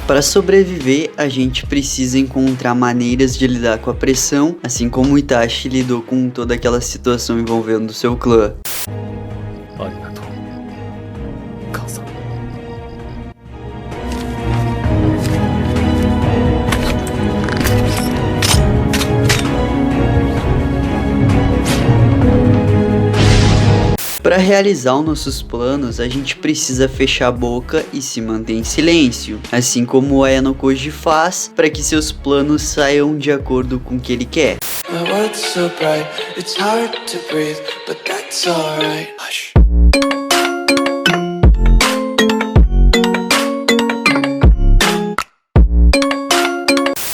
Para sobreviver, a gente precisa encontrar maneiras de lidar com a pressão, assim como o Itachi lidou com toda aquela situação envolvendo seu clã. Para realizar os nossos planos, a gente precisa fechar a boca e se manter em silêncio, assim como o Ayano-Koji faz para que seus planos saiam de acordo com o que ele quer.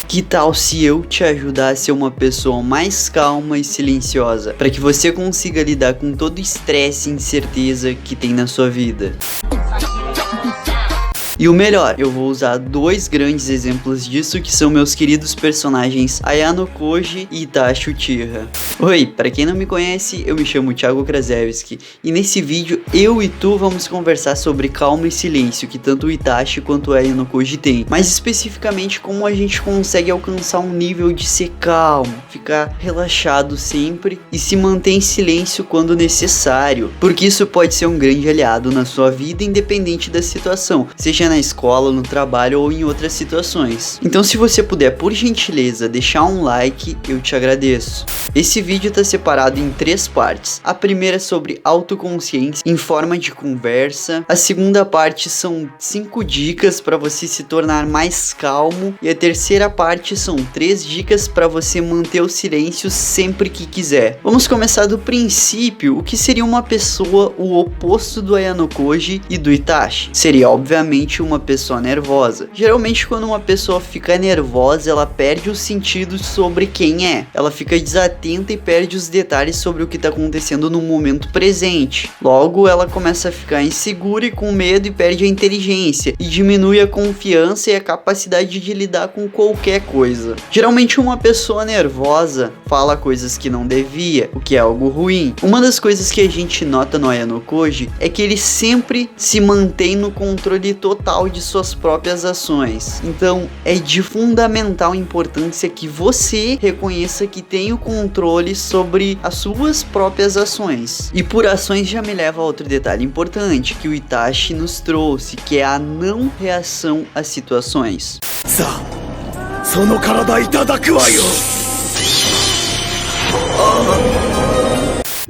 Que tal se eu te ajudar a ser uma pessoa mais calma e silenciosa, para que você consiga lidar com todo o estresse e incerteza que tem na sua vida? E o melhor, eu vou usar dois grandes exemplos disso, que são meus queridos personagens Ayano-Koji e Itachi Uchiha. Oi, para quem não me conhece, eu me chamo Thiago Krasevski e nesse vídeo eu e tu vamos conversar sobre calma e silêncio que tanto o Itachi quanto o Ayano-Koji tem, mais especificamente como a gente consegue alcançar um nível de ser calmo, ficar relaxado sempre e se manter em silêncio quando necessário, porque isso pode ser um grande aliado na sua vida independente da situação, seja na escola, no trabalho ou em outras situações. Então se você puder, por gentileza, deixar um like, eu te agradeço. Esse vídeo está separado em 3 partes. A primeira é sobre autoconsciência em forma de conversa. A segunda parte são 5 dicas para você se tornar mais calmo. E a terceira parte são 3 dicas para você manter o silêncio sempre que quiser. Vamos começar do princípio. O que seria uma pessoa o oposto do Ayano-Koji e do Itachi? Seria obviamente uma pessoa nervosa. Geralmente quando uma pessoa fica nervosa, ela perde o sentido sobre quem é. Ela fica desatenta e perde os detalhes sobre o que está acontecendo no momento presente. Logo, ela começa a ficar insegura e com medo e perde a inteligência e diminui a confiança e a capacidade de lidar com qualquer coisa. Geralmente uma pessoa nervosa fala coisas que não devia, o que é algo ruim. Uma das coisas que a gente nota no Ayano-Koji é que ele sempre se mantém no controle total de suas próprias ações. Então é de fundamental importância que você reconheça que tem o controle sobre as suas próprias ações. E por ações já me leva a outro detalhe importante que o Itachi nos trouxe, que é a não reação às situações.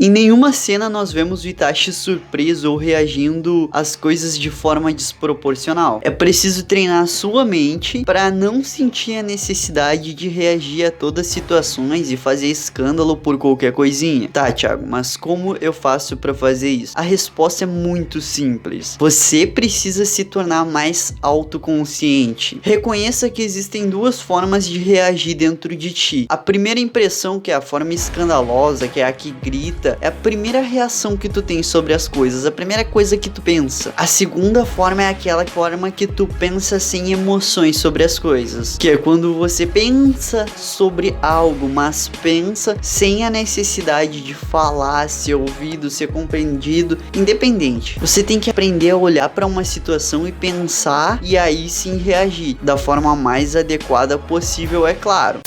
Em nenhuma cena nós vemos o Itachi surpreso ou reagindo às coisas de forma desproporcional. É preciso treinar a sua mente para não sentir a necessidade de reagir a todas as situações e fazer escândalo por qualquer coisinha. Tá, Thiago, mas como eu faço para fazer isso? A resposta é muito simples. Você precisa se tornar mais autoconsciente. Reconheça que existem 2 formas de reagir dentro de ti. A primeira impressão, que é a forma escandalosa, que é a que grita, é a primeira reação que tu tem sobre as coisas, a primeira coisa que tu pensa. A segunda forma é aquela forma que tu pensa sem emoções sobre as coisas, que é quando você pensa sobre algo, mas pensa sem a necessidade de falar, ser ouvido, ser compreendido, independente. Você tem que aprender a olhar para uma situação e pensar e aí sim reagir da forma mais adequada possível, é claro.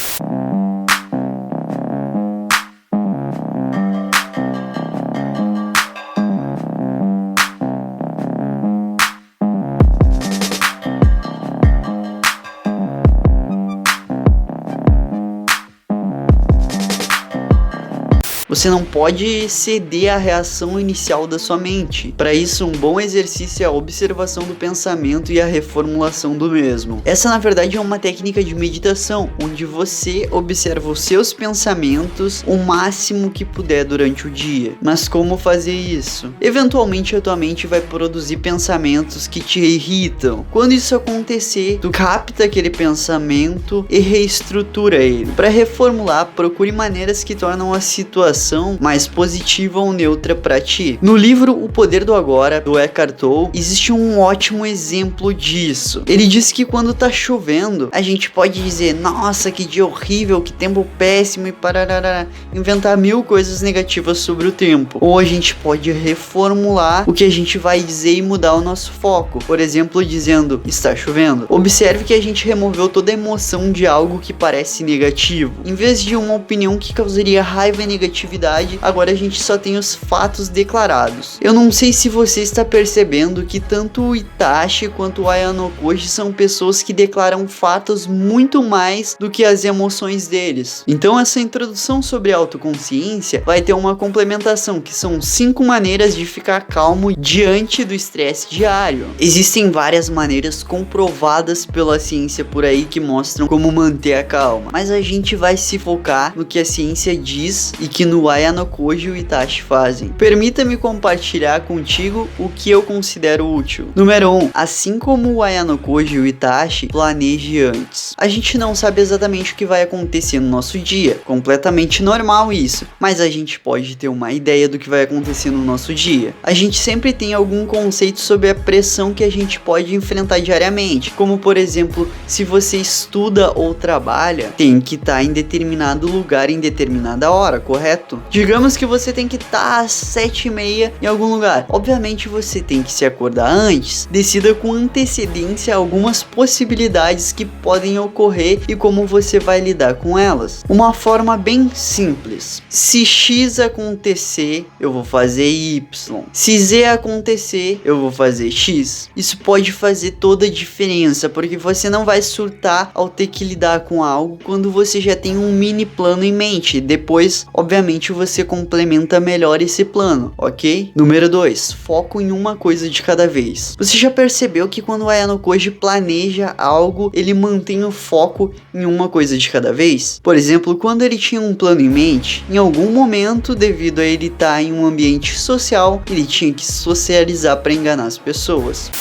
Você não pode ceder à reação inicial da sua mente. Para isso, um bom exercício é a observação do pensamento e a reformulação do mesmo. Essa, na verdade, é uma técnica de meditação, onde você observa os seus pensamentos o máximo que puder durante o dia. Mas como fazer isso? Eventualmente, a tua mente vai produzir pensamentos que te irritam. Quando isso acontecer, tu capta aquele pensamento e reestrutura ele. Para reformular, procure maneiras que tornam a situação situação mais positiva ou neutra para ti. No livro O Poder do Agora, do Eckhart Tolle, existe um ótimo exemplo disso. Ele diz que quando tá chovendo, a gente pode dizer, nossa, que dia horrível, que tempo péssimo e parará, inventar mil coisas negativas sobre o tempo. Ou a gente pode reformular o que a gente vai dizer e mudar o nosso foco. Por exemplo, dizendo, está chovendo. Observe que a gente removeu toda a emoção de algo que parece negativo. Em vez de uma opinião que causaria raiva e negatividade, agora a gente só tem os fatos declarados. Eu não sei se você está percebendo que tanto o Itachi quanto o Ayano Koji são pessoas que declaram fatos muito mais do que as emoções deles. Então essa introdução sobre autoconsciência vai ter uma complementação, que são 5 maneiras de ficar calmo diante do estresse diário. Existem várias maneiras comprovadas pela ciência por aí que mostram como manter a calma, mas a gente vai se focar no que a ciência diz e que no Ayano Koji e o Itachi fazem. Permita-me compartilhar contigo o que eu considero útil. Número 1. Assim como o Ayano Koji e o Itachi, planeje antes. A gente não sabe exatamente o que vai acontecer no nosso dia, completamente normal isso, mas a gente pode ter uma ideia do que vai acontecer no nosso dia. A gente sempre tem algum conceito sobre a pressão que a gente pode enfrentar diariamente, como por exemplo, se você estuda ou trabalha, tem que estar em determinado lugar em determinada hora, correto? Digamos que você tem que estar às 7h30 em algum lugar. Obviamente você tem que se acordar antes. Decida com antecedência algumas possibilidades que podem ocorrer e como você vai lidar com elas. Uma forma bem simples. Se X acontecer, eu vou fazer Y. Se Z acontecer, eu vou fazer X. Isso pode fazer toda a diferença, porque você não vai surtar ao ter que lidar com algo quando você já tem um mini plano em mente. Depois, obviamente, você complementa melhor esse plano, ok? Número 2. Foco em uma coisa de cada vez. Você já percebeu que quando o Ayano Koji planeja algo, ele mantém o foco em uma coisa de cada vez? Por exemplo, quando ele tinha um plano em mente, em algum momento, devido a ele estar em um ambiente social, ele tinha que socializar para enganar as pessoas.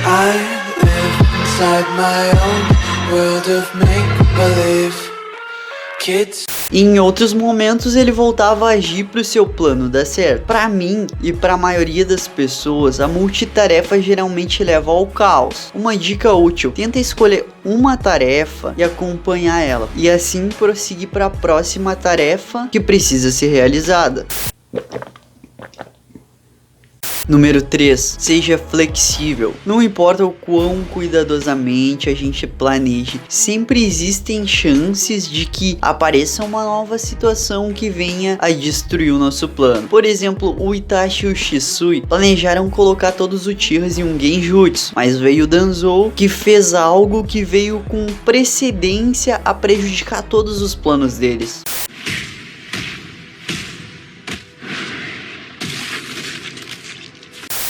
I live inside my own world of make-believe. Kids. Em outros momentos ele voltava a agir para o seu plano dar certo. Para mim e para a maioria das pessoas, a multitarefa geralmente leva ao caos. Uma dica útil: tenta escolher uma tarefa e acompanhar ela, e assim prosseguir para a próxima tarefa que precisa ser realizada. Número 3. Seja flexível. Não importa o quão cuidadosamente a gente planeje, sempre existem chances de que apareça uma nova situação que venha a destruir o nosso plano. Por exemplo, o Itachi e o Shisui planejaram colocar todos os Uchihas em um Genjutsu, mas veio o Danzou que fez algo que veio com precedência a prejudicar todos os planos deles.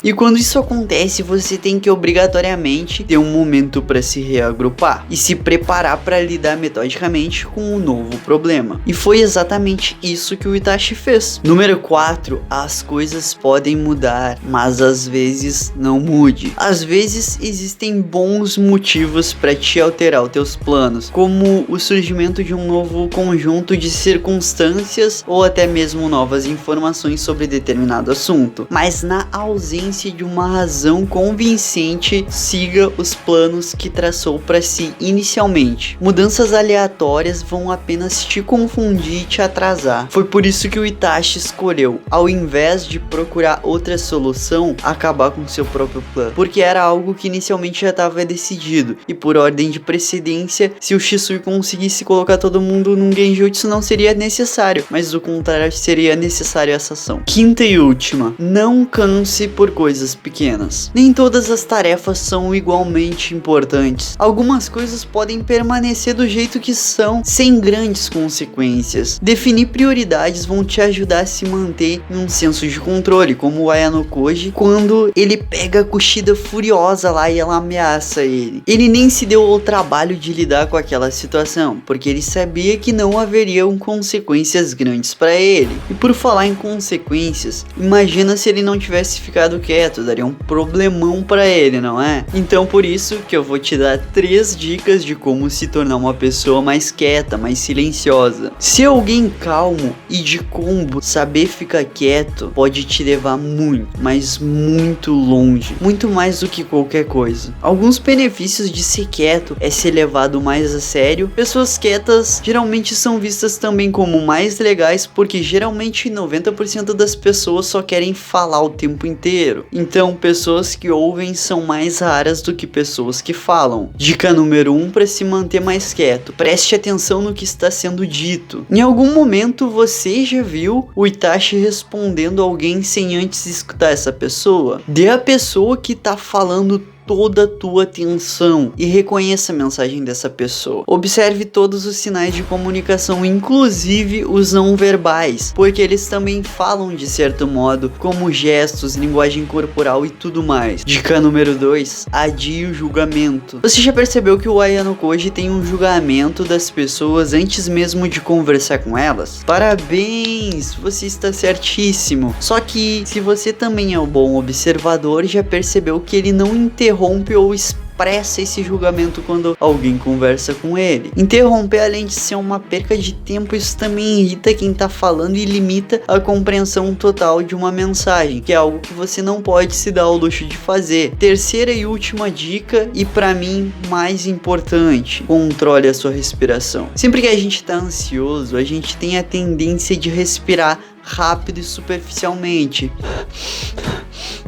E quando isso acontece, você tem que obrigatoriamente ter um momento para se reagrupar e se preparar para lidar metodicamente com um novo problema. E foi exatamente isso que o Itachi fez. Número 4. As coisas podem mudar, mas às vezes não mude. Às vezes existem bons motivos para te alterar os teus planos, como o surgimento de um novo conjunto de circunstâncias ou até mesmo novas informações sobre determinado assunto. Mas na ausência de uma razão convincente, siga os planos que traçou para si inicialmente. Mudanças aleatórias vão apenas te confundir e te atrasar. Foi por isso que o Itachi escolheu, ao invés de procurar outra solução, acabar com seu próprio plano, porque era algo que inicialmente já estava decidido, e por ordem de precedência, se o Shisui conseguisse colocar todo mundo num Genjutsu não seria necessário, mas do contrário seria necessário essa ação. Quinta e última, não canse por coisas pequenas. Nem todas as tarefas são igualmente importantes. Algumas coisas podem permanecer do jeito que são, sem grandes consequências. Definir prioridades vão te ajudar a se manter em um senso de controle, como o Ayano Koji, quando ele pega a Kushida furiosa lá e ela ameaça ele. Ele nem se deu ao trabalho de lidar com aquela situação, porque ele sabia que não haveriam consequências grandes para ele. E por falar em consequências, imagina se ele não tivesse ficado quieto, daria um problemão pra ele, não é? Então por isso que eu vou te dar 3 dicas de como se tornar uma pessoa mais quieta, mais silenciosa. Se alguém calmo e de combo saber ficar quieto, pode te levar muito, mas muito longe, muito mais do que qualquer coisa. Alguns benefícios de ser quieto é ser levado mais a sério. Pessoas quietas geralmente são vistas também como mais legais, porque geralmente 90% das pessoas só querem falar o tempo inteiro. Então pessoas que ouvem são mais raras do que pessoas que falam. Dica número 1 para se manter mais quieto: preste atenção no que está sendo dito. Em algum momento você já viu o Itachi respondendo alguém sem antes escutar essa pessoa? Dê a pessoa que tá falando toda a tua atenção e reconheça a mensagem dessa pessoa. Observe todos os sinais de comunicação, inclusive os não verbais, porque eles também falam de certo modo, como gestos, linguagem corporal e tudo mais. Dica número 2: adie o julgamento. Você já percebeu que o Ayano Koji tem um julgamento das pessoas antes mesmo de conversar com elas? Parabéns, você está certíssimo. Só que se você também é um bom observador, já percebeu que ele não interrompe ou expressa esse julgamento quando alguém conversa com ele. Interromper, além de ser uma perca de tempo, isso também irrita quem tá falando e limita a compreensão total de uma mensagem, que é algo que você não pode se dar ao luxo de fazer. Terceira e última dica, e pra mim mais importante: controle a sua respiração. Sempre que a gente tá ansioso, a gente tem a tendência de respirar rápido e superficialmente.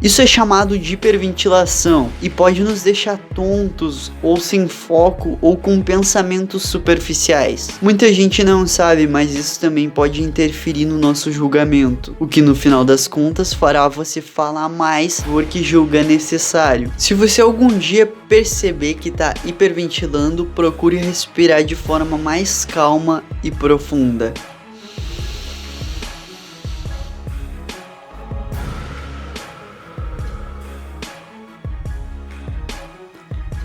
Isso é chamado de hiperventilação e pode nos deixar tontos ou sem foco ou com pensamentos superficiais. Muita gente não sabe, mas isso também pode interferir no nosso julgamento, o que no final das contas fará você falar mais porque julga necessário. Se você algum dia perceber que está hiperventilando, procure respirar de forma mais calma e profunda.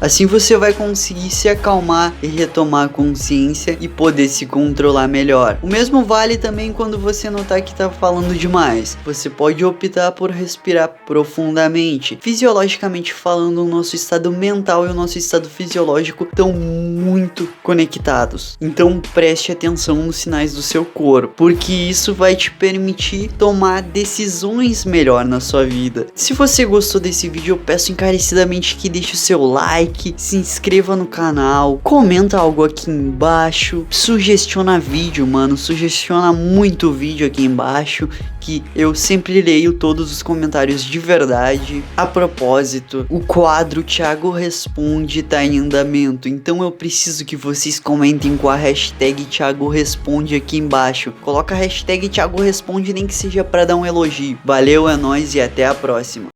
Assim você vai conseguir se acalmar e retomar a consciência e poder se controlar melhor. O mesmo vale também quando você notar que tá falando demais. Você pode optar por respirar profundamente. Fisiologicamente falando, o nosso estado mental e o nosso estado fisiológico estão muito conectados. Então preste atenção nos sinais do seu corpo, porque isso vai te permitir tomar decisões melhor na sua vida. Se você gostou desse vídeo, eu peço encarecidamente que deixe o seu like, se inscreva no canal, comenta algo aqui embaixo, sugestiona vídeo, mano, sugestiona muito vídeo aqui embaixo, que eu sempre leio todos os comentários de verdade. A propósito, o quadro Thiago Responde tá em andamento, então eu preciso que vocês comentem com a hashtag Thiago Responde aqui embaixo. Coloca a hashtag Thiago Responde, nem que seja pra dar um elogio. Valeu, é nóis e até a próxima.